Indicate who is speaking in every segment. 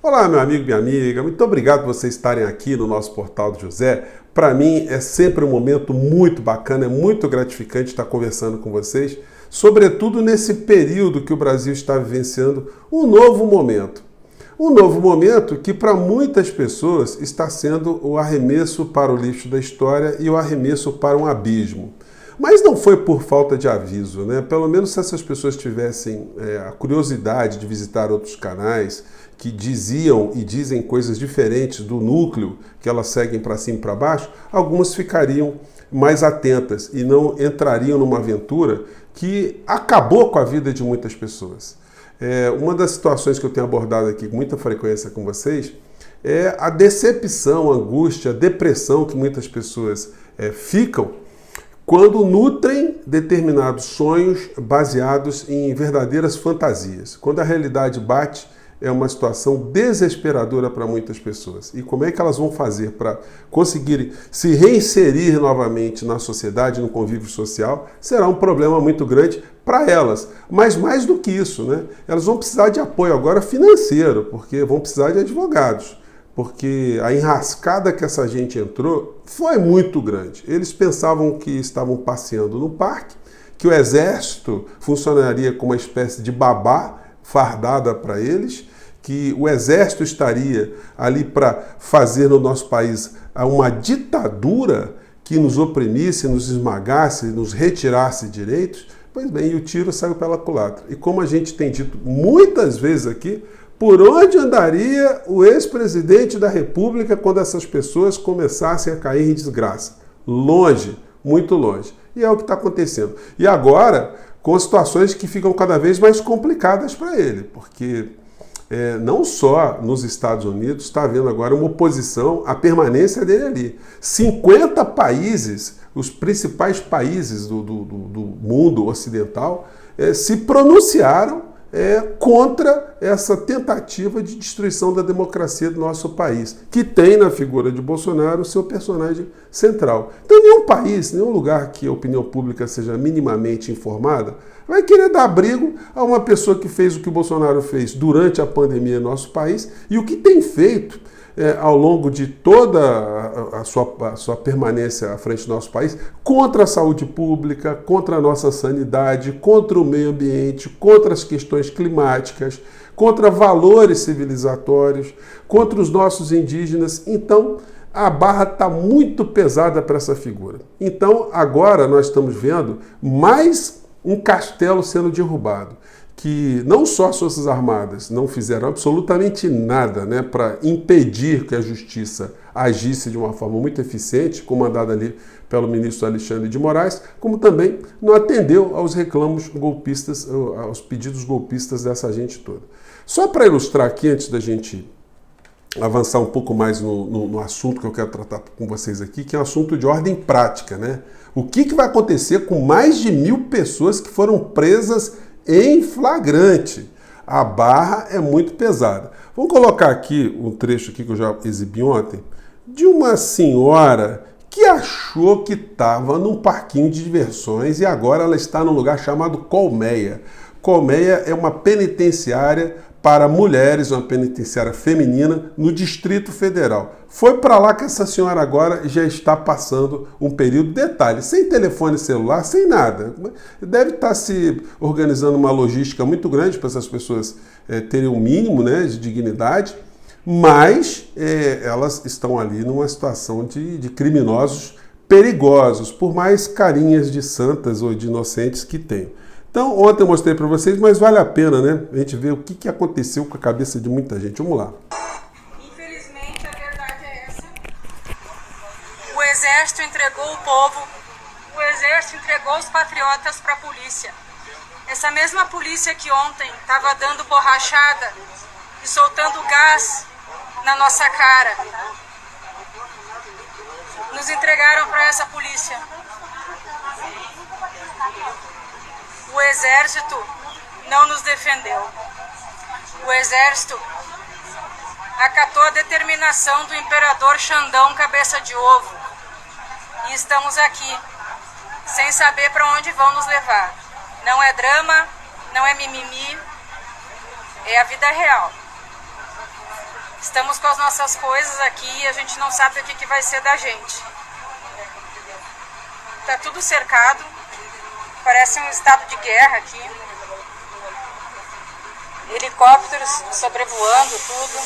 Speaker 1: Olá, meu amigo, minha amiga, muito obrigado por vocês estarem aqui no nosso Portal do José. Para mim é sempre um momento muito bacana, é muito gratificante estar conversando com vocês, sobretudo nesse período que o Brasil está vivenciando um novo momento. Um novo momento que para muitas pessoas está sendo o arremesso para o lixo da história e o arremesso para um abismo. Mas não foi por falta de aviso, né? Pelo menos se essas pessoas tivessem a curiosidade de visitar outros canais que diziam e dizem coisas diferentes do núcleo que elas seguem para cima e para baixo, algumas ficariam mais atentas e não entrariam numa aventura que acabou com a vida de muitas pessoas. Uma das situações que eu tenho abordado aqui com muita frequência com vocês é a decepção, a angústia, a depressão que muitas pessoas ficam quando nutrem determinados sonhos baseados em verdadeiras fantasias. Quando a realidade bate, é uma situação desesperadora para muitas pessoas. E como é que elas vão fazer para conseguirem se reinserir novamente na sociedade, no convívio social, será um problema muito grande para elas. Mas mais do que isso, né? Elas vão precisar de apoio agora financeiro, porque vão precisar de advogados. Porque a enrascada que essa gente entrou foi muito grande. Eles pensavam que estavam passeando no parque, que o exército funcionaria como uma espécie de babá fardada para eles, que o exército estaria ali para fazer no nosso país uma ditadura que nos oprimisse, nos esmagasse, nos retirasse direitos. Pois bem, e o tiro saiu pela culatra. E como a gente tem dito muitas vezes aqui, por onde andaria o ex-presidente da República quando essas pessoas começassem a cair em desgraça? Longe, muito longe. E é o que está acontecendo. E agora, com situações que ficam cada vez mais complicadas para ele, porque não só nos Estados Unidos está havendo agora uma oposição à permanência dele ali. 50 países, os principais países do mundo ocidental, se pronunciaram contra essa tentativa de destruição da democracia do nosso país, que tem na figura de Bolsonaro o seu personagem central. Então, nenhum país, nenhum lugar que a opinião pública seja minimamente informada vai querer dar abrigo a uma pessoa que fez o que o Bolsonaro fez durante a pandemia no nosso país e o que tem feito ao longo de toda a sua permanência à frente do nosso país, contra a saúde pública, contra a nossa sanidade, contra o meio ambiente, contra as questões climáticas, contra valores civilizatórios, contra os nossos indígenas. Então, a barra está muito pesada para essa figura. Então, agora nós estamos vendo mais um castelo sendo derrubado, que não só as Forças Armadas não fizeram absolutamente nada, né, para impedir que a justiça agisse de uma forma muito eficiente, comandada ali pelo ministro Alexandre de Moraes, como também não atendeu aos reclamos golpistas, aos pedidos golpistas dessa gente toda. Só para ilustrar aqui, antes da gente avançar um pouco mais no assunto que eu quero tratar com vocês aqui, que é um assunto de ordem prática, né? O que vai acontecer com mais de 1.000 pessoas que foram presas em flagrante? A barra é muito pesada. Vamos colocar aqui um trecho aqui que eu já exibi ontem, de uma senhora que achou que estava num parquinho de diversões e agora ela está num lugar chamado Colmeia. Colmeia é uma penitenciária para mulheres, uma penitenciária feminina no Distrito Federal. Foi para lá que essa senhora agora já está passando um período, detalhe, sem telefone celular, sem nada. Deve estar se organizando uma logística muito grande para essas pessoas terem um mínimo, né, de dignidade, mas elas estão ali numa situação de criminosos perigosos, por mais carinhas de santas ou de inocentes que tenham. Então, ontem eu mostrei para vocês, mas vale a pena, né? A gente ver o que aconteceu com a cabeça de muita gente. Vamos lá.
Speaker 2: Infelizmente, a verdade é essa. O Exército entregou o povo, o Exército entregou os patriotas para a polícia. Essa mesma polícia que ontem estava dando borrachada e soltando gás na nossa cara, nos entregaram para essa polícia. O Exército não nos defendeu. O Exército acatou a determinação do imperador Xandão Cabeça de Ovo. E estamos aqui, sem saber para onde vão nos levar. Não é drama, não é mimimi, é a vida real. Estamos com as nossas coisas aqui e a gente não sabe o que vai ser da gente. Tá tudo cercado, parece um estado de guerra aqui. Helicópteros sobrevoando tudo.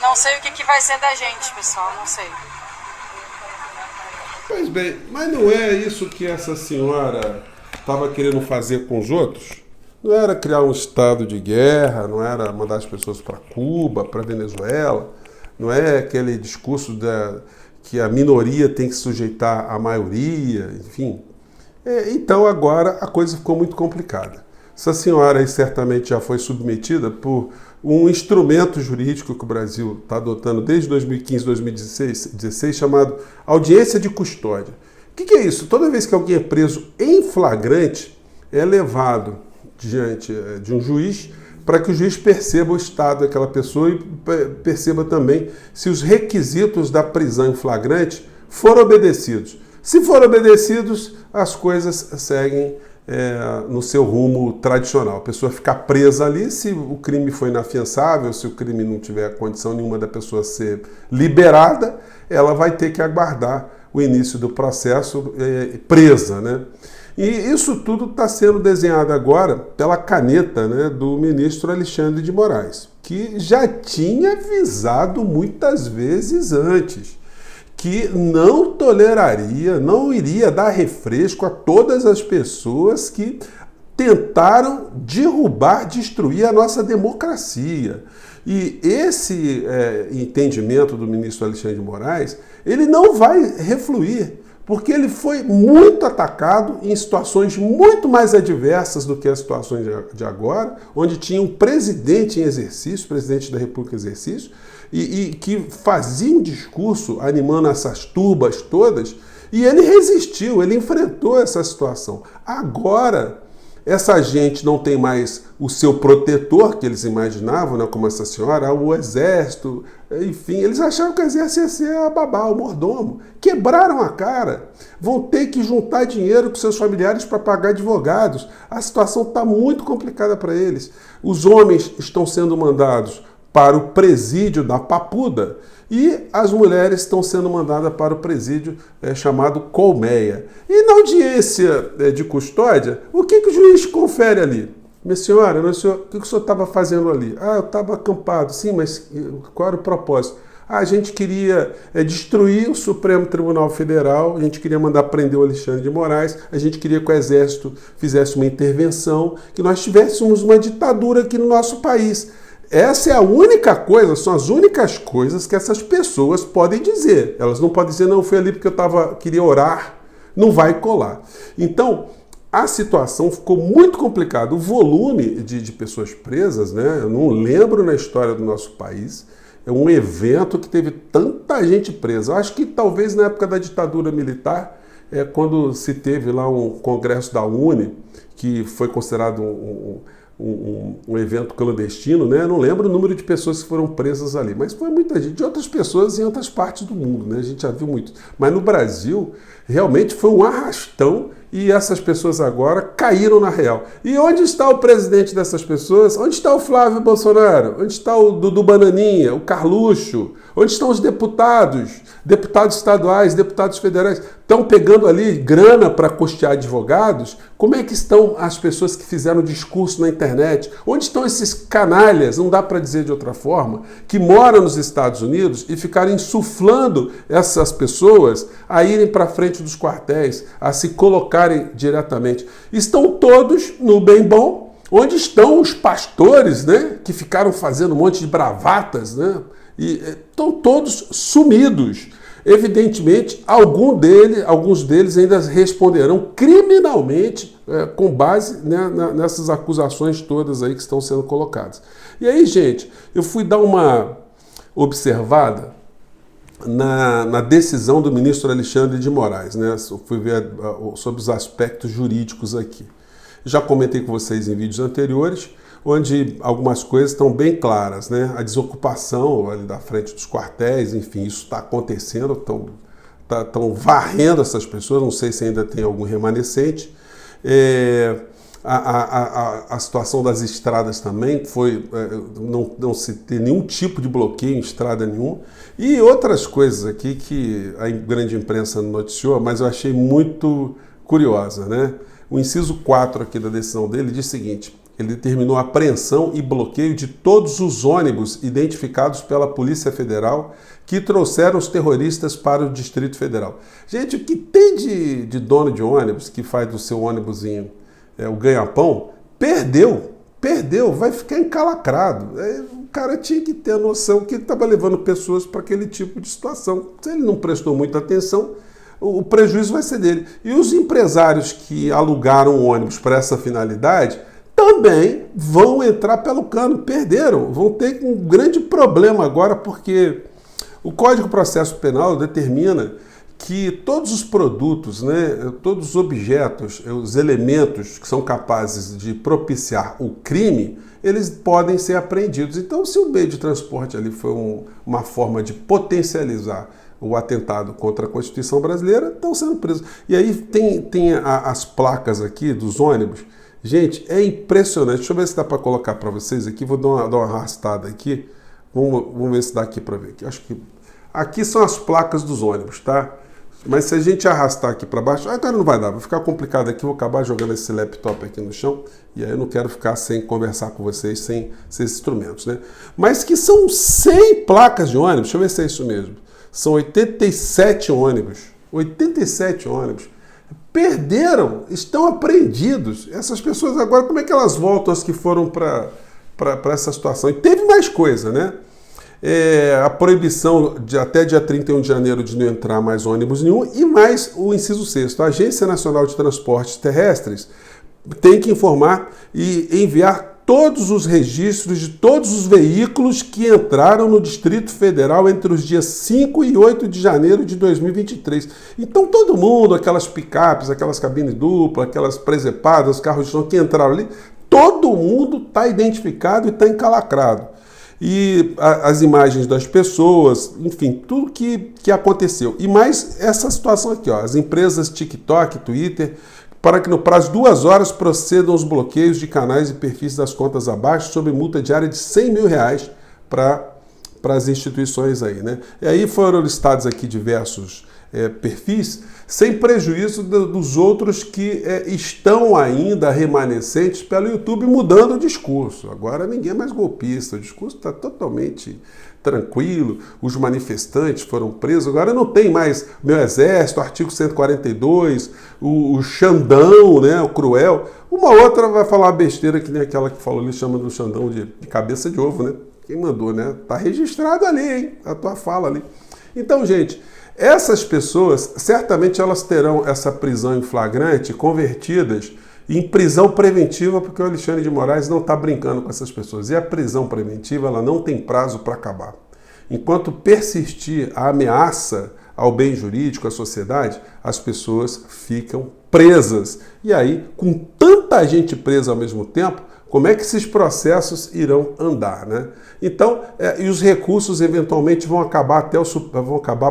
Speaker 2: Não sei o que vai ser da gente, pessoal, não sei.
Speaker 1: Pois bem, mas não é isso que essa senhora estava querendo fazer com os outros? Não era criar um estado de guerra, não era mandar as pessoas para Cuba, para Venezuela, não é aquele discurso que a minoria tem que sujeitar a maioria, enfim. Então agora a coisa ficou muito complicada. Essa senhora aí certamente já foi submetida por um instrumento jurídico que o Brasil está adotando desde 2015, 2016, chamado audiência de custódia. O que é isso? Toda vez que alguém é preso em flagrante, é levado diante de um juiz para que o juiz perceba o estado daquela pessoa e perceba também se os requisitos da prisão em flagrante foram obedecidos. Se forem obedecidos, as coisas seguem no seu rumo tradicional. A pessoa ficar presa ali, se o crime foi inafiançável, se o crime não tiver condição nenhuma da pessoa ser liberada, ela vai ter que aguardar o início do processo presa, né? E isso tudo está sendo desenhado agora pela caneta, né, do ministro Alexandre de Moraes, que já tinha avisado muitas vezes antes que não toleraria, não iria dar refresco a todas as pessoas que tentaram derrubar, destruir a nossa democracia. E esse entendimento do ministro Alexandre de Moraes, ele não vai refluir, porque ele foi muito atacado em situações muito mais adversas do que as situações de agora, onde tinha um presidente em exercício, presidente da República em exercício, e que fazia um discurso animando essas turbas todas, e ele resistiu, ele enfrentou essa situação. Agora, essa gente não tem mais o seu protetor, que eles imaginavam, né, como essa senhora, o exército, enfim, eles achavam que o exército ia ser a babá, o mordomo. Quebraram a cara, vão ter que juntar dinheiro com seus familiares para pagar advogados. A situação está muito complicada para eles. Os homens estão sendo mandados para o presídio da Papuda e as mulheres estão sendo mandadas para o presídio chamado Colmeia. E na audiência de custódia, o que o juiz confere ali? Minha senhora, o que o senhor estava fazendo ali? Eu estava acampado. Sim, mas qual era o propósito? A gente queria destruir o Supremo Tribunal Federal, a gente queria mandar prender o Alexandre de Moraes, a gente queria que o Exército fizesse uma intervenção, que nós tivéssemos uma ditadura aqui no nosso país. Essa é a única coisa, são as únicas coisas que essas pessoas podem dizer. Elas não podem dizer, não, foi ali porque eu queria orar. Não vai colar. Então, a situação ficou muito complicada. O volume de pessoas presas, né? Eu não lembro na história do nosso país, é um evento que teve tanta gente presa. Eu acho que talvez na época da ditadura militar, quando se teve lá um congresso da UNE, que foi considerado um evento clandestino, né? Eu não lembro o número de pessoas que foram presas ali, mas foi muita gente, de outras pessoas em outras partes do mundo, né? A gente já viu muito. Mas no Brasil, realmente foi um arrastão e essas pessoas agora caíram na real. E onde está o presidente dessas pessoas? Onde está o Flávio Bolsonaro? Onde está o Dudu Bananinha, o Carluxo? Onde estão os deputados? Deputados estaduais, deputados federais? Estão pegando ali grana para custear advogados? Como é que estão as pessoas que fizeram discurso na internet? Onde estão esses canalhas, não dá para dizer de outra forma, que moram nos Estados Unidos e ficaram insuflando essas pessoas a irem para frente dos quartéis, a se colocarem diretamente? Estão todos no bem bom. Onde estão os pastores, né, que ficaram fazendo um monte de bravatas, né? E estão todos sumidos. Evidentemente, alguns deles ainda responderão criminalmente com base, né, nessas acusações todas aí que estão sendo colocadas. E aí, gente, eu fui dar uma observada na decisão do ministro Alexandre de Moraes, né? Eu fui ver sobre os aspectos jurídicos aqui. Já comentei com vocês em vídeos anteriores, onde algumas coisas estão bem claras, né? A desocupação ali da frente dos quartéis, enfim, isso está acontecendo, estão varrendo essas pessoas, não sei se ainda tem algum remanescente. A situação das estradas também foi não se ter nenhum tipo de bloqueio em estrada nenhuma. E outras coisas aqui que a grande imprensa noticiou, mas eu achei muito curiosa, né? O inciso 4 aqui da decisão dele diz o seguinte: ele determinou a apreensão e bloqueio de todos os ônibus identificados pela Polícia Federal que trouxeram os terroristas para o Distrito Federal. Gente, o que tem de dono de ônibus que faz do seu ônibusinho o ganha-pão, perdeu, vai ficar encalacrado. O cara tinha que ter a noção que ele estava levando pessoas para aquele tipo de situação. Se ele não prestou muita atenção, o prejuízo vai ser dele. E os empresários que alugaram o ônibus para essa finalidade também vão entrar pelo cano, perderam, vão ter um grande problema agora, porque o Código de Processo Penal determina que todos os produtos, né, todos os objetos, os elementos que são capazes de propiciar o crime, eles podem ser apreendidos. Então, se o meio de transporte ali foi uma forma de potencializar o atentado contra a Constituição brasileira, estão sendo presos. E aí tem as placas aqui dos ônibus. Gente, é impressionante. Deixa eu ver se dá para colocar para vocês aqui. Vou dar uma arrastada aqui. Vamos ver se dá aqui para ver. Acho que aqui são as placas dos ônibus, tá? Mas se a gente arrastar aqui para baixo, agora não vai dar, vai ficar complicado aqui, vou acabar jogando esse laptop aqui no chão, e aí eu não quero ficar sem conversar com vocês, sem esses instrumentos, né? Mas que são 100 placas de ônibus, deixa eu ver se é isso mesmo, são 87 ônibus, perderam, estão apreendidos. Essas pessoas agora, como é que elas voltam, as que foram para essa situação? E teve mais coisa, né? A proibição de até dia 31 de janeiro de não entrar mais ônibus nenhum, e mais o inciso 6º. A Agência Nacional de Transportes Terrestres tem que informar e enviar todos os registros de todos os veículos que entraram no Distrito Federal entre os dias 5 e 8 de janeiro de 2023. Então todo mundo, aquelas picapes, aquelas cabines duplas, aquelas presepadas, os carros de som que entraram ali, todo mundo está identificado e está encalacrado. E as imagens das pessoas, enfim, tudo que aconteceu. E mais essa situação aqui, ó, as empresas TikTok, Twitter, para que no prazo de 2 horas procedam os bloqueios de canais e perfis das contas abaixo, sob multa diária de R$100 mil para as instituições aí, né? E aí foram listados aqui diversos perfis, sem prejuízo dos outros que estão ainda remanescentes pelo YouTube, mudando o discurso. Agora ninguém é mais golpista, o discurso está totalmente tranquilo, os manifestantes foram presos, agora não tem mais meu exército, artigo 142, o Xandão, né, o cruel. Uma outra vai falar uma besteira que nem aquela que falou ali, chama do Xandão de cabeça de ovo, né? Quem mandou, né? Tá registrado ali, hein? A tua fala ali. Então, gente, essas pessoas, certamente elas terão essa prisão em flagrante convertidas em prisão preventiva, porque o Alexandre de Moraes não está brincando com essas pessoas. E a prisão preventiva, ela não tem prazo para acabar. Enquanto persistir a ameaça ao bem jurídico, à sociedade, as pessoas ficam presas. E aí, com tanta gente presa ao mesmo tempo, como é que esses processos irão andar, né? Então, e os recursos eventualmente vão acabar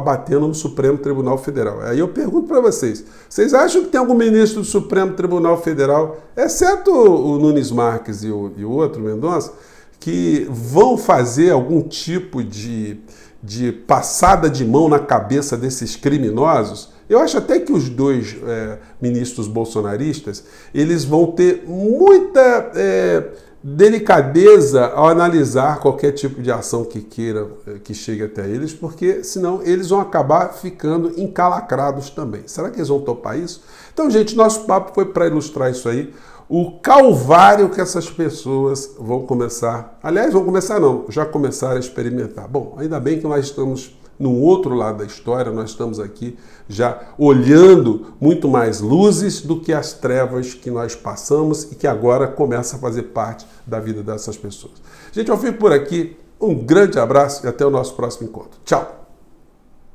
Speaker 1: batendo no Supremo Tribunal Federal. Aí eu pergunto para vocês acham que tem algum ministro do Supremo Tribunal Federal, exceto o Nunes Marques e o outro, Mendonça, que vão fazer algum tipo de passada de mão na cabeça desses criminosos? Eu acho até que os dois ministros bolsonaristas, eles vão ter muita delicadeza ao analisar qualquer tipo de ação que chegue até eles, porque senão eles vão acabar ficando encalacrados também. Será que eles vão topar isso? Então, gente, nosso papo foi para ilustrar isso aí, o calvário que essas pessoas vão começar, aliás, já começaram a experimentar. Bom, ainda bem que nós estamos no outro lado da história, nós estamos aqui já olhando muito mais luzes do que as trevas que nós passamos e que agora começa a fazer parte da vida dessas pessoas. Gente, eu fico por aqui, um grande abraço e até o nosso próximo encontro. Tchau!